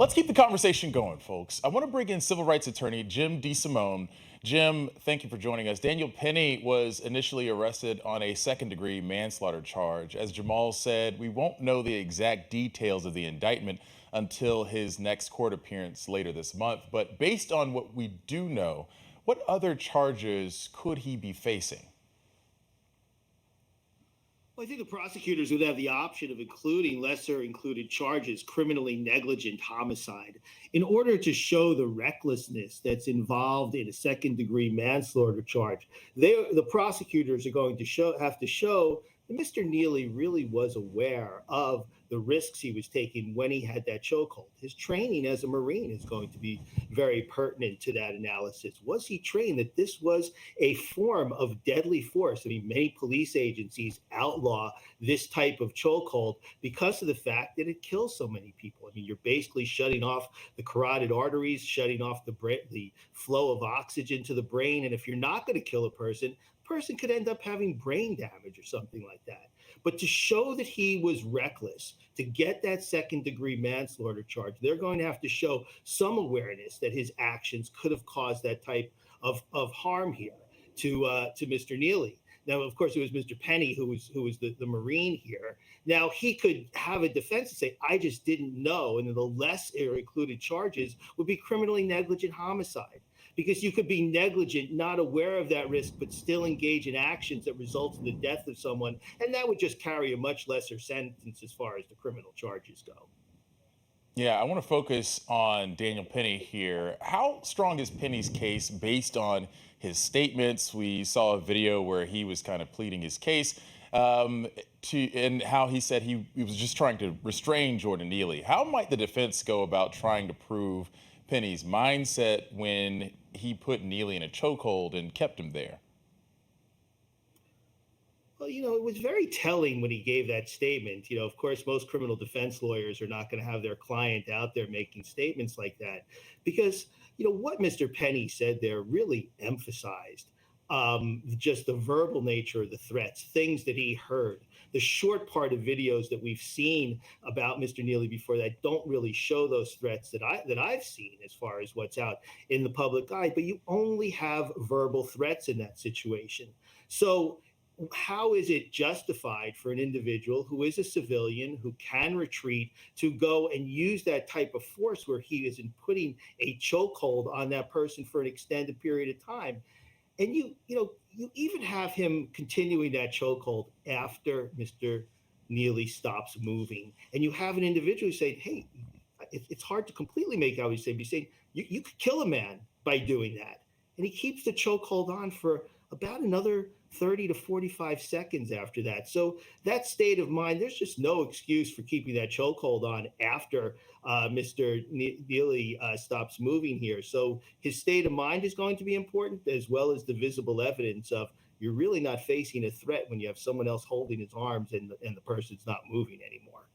Let's keep the conversation going, folks. I want to bring in civil rights attorney Jim DeSimone. Jim, thank you for joining us. Daniel Penny was initially arrested on a second-degree manslaughter charge. As Jamal said, we won't know the exact details of the indictment until his next court appearance later this month. But based on what we do know, what other charges could he be facing? Well, I think the prosecutors would have the option of including lesser included charges, criminally negligent homicide, in order to show the recklessness that's involved in a second degree manslaughter charge. The prosecutors are going to have to show that Mr. Neely really was aware of the risks he was taking when he had that chokehold. His training as a Marine is going to be very pertinent to that analysis. Was he trained that this was a form of deadly force? I mean, many police agencies outlaw this type of chokehold because of the fact that it kills so many people. I mean, you're basically shutting off the carotid arteries, shutting off the flow of oxygen to the brain. And if you're not going to kill a person could end up having brain damage or something like that. But to show that he was reckless, to get that second degree manslaughter charge, they're going to have to show some awareness that his actions could have caused that type of harm here to Mr. Neely. Now, of course, it was Mr. Penny who was the Marine here. Now, he could have a defense and say, I just didn't know. And then the less included charges would be criminally negligent homicide. Because you could be negligent, not aware of that risk, but still engage in actions that result in the death of someone. And that would just carry a much lesser sentence as far as the criminal charges go. Yeah, I want to focus on Daniel Penny here. How strong is Penny's case based on his statements? We saw a video where he was kind of pleading his case and how he said he was just trying to restrain Jordan Neely. How might the defense go about trying to prove Penny's mindset when he put Neely in a chokehold and kept him there? Well, it was very telling when he gave that statement. Of course, most criminal defense lawyers are not going to have their client out there making statements like that because, what Mr. Penny said there really emphasized just the verbal nature of the threats, things that he heard. The short part of videos that we've seen about Mr. Neely before that don't really show those threats that I've seen as far as what's out in the public eye, but you only have verbal threats in that situation. So how is it justified for an individual who is a civilian, who can retreat, to go and use that type of force where he is putting a chokehold on that person for an extended period of time? And you even have him continuing that chokehold after Mr. Neely stops moving. And you have an individual saying, hey, it's hard to completely make out what he's saying. He's saying, you could kill a man by doing that. And he keeps the chokehold on for about another 30 to 45 seconds after that. So that state of mind, there's just no excuse for keeping that chokehold on after Mr. Neely stops moving here. So his state of mind is going to be important, as well as the visible evidence of you're really not facing a threat when you have someone else holding his arms and the person's not moving anymore.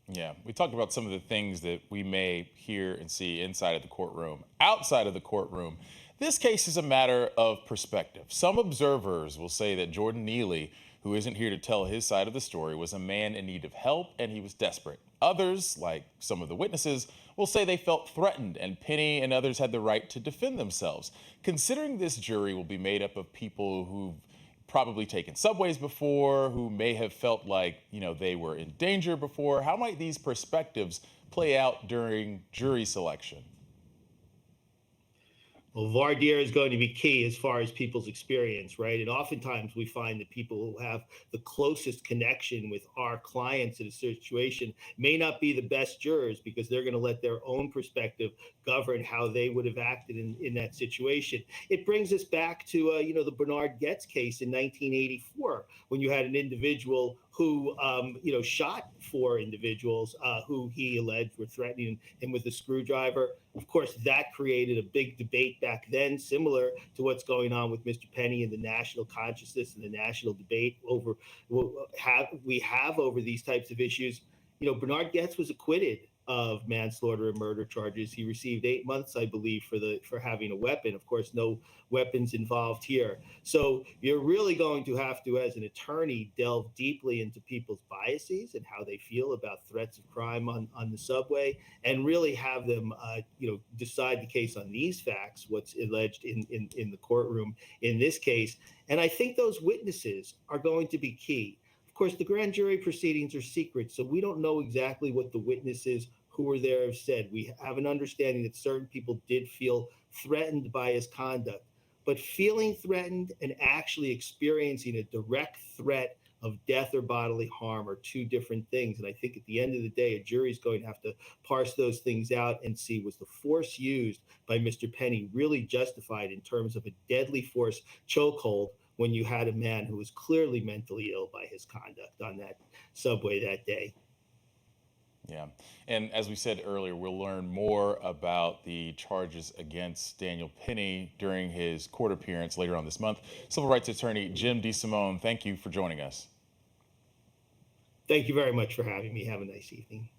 Yeah, we talked about some of the things that we may hear and see inside of the courtroom. Outside of the courtroom, this case is a matter of perspective. Some observers will say that Jordan Neely, who isn't here to tell his side of the story, was a man in need of help and he was desperate. Others, like some of the witnesses, will say they felt threatened and Penny and others had the right to defend themselves. Considering this jury will be made up of people who've probably taken subways before, who may have felt like, they were in danger before, how might these perspectives play out during jury selection? Well, voir dire is going to be key as far as people's experience, right? And oftentimes we find that people who have the closest connection with our clients in a situation may not be the best jurors because they're going to let their own perspective govern how they would have acted in that situation. It brings us back to, the Bernard Goetz case in 1984, when you had an individual who, shot four individuals who he alleged were threatening him with a screwdriver. Of course, that created a big debate back then, similar to what's going on with Mr. Penny and the national consciousness and the national debate over we have over these types of issues. Bernard Goetz was acquitted of manslaughter and murder charges. He received 8 months, I believe, for having a weapon. Of course, no weapons involved here. So you're really going to have to, as an attorney, delve deeply into people's biases and how they feel about threats of crime on the subway, and really have them, decide the case on these facts, what's alleged in the courtroom in this case. And I think those witnesses are going to be key. Of course, the grand jury proceedings are secret, so we don't know exactly what the witnesses who were there have said. We have an understanding that certain people did feel threatened by his conduct, but feeling threatened and actually experiencing a direct threat of death or bodily harm are two different things. And I think at the end of the day, a jury is going to have to parse those things out and see, was the force used by Mr. Penny really justified in terms of a deadly force chokehold when you had a man who was clearly mentally ill by his conduct on that subway that day. Yeah. And as we said earlier, we'll learn more about the charges against Daniel Penny during his court appearance later on this month. Civil rights attorney Jim DeSimone, thank you for joining us. Thank you very much for having me. Have a nice evening.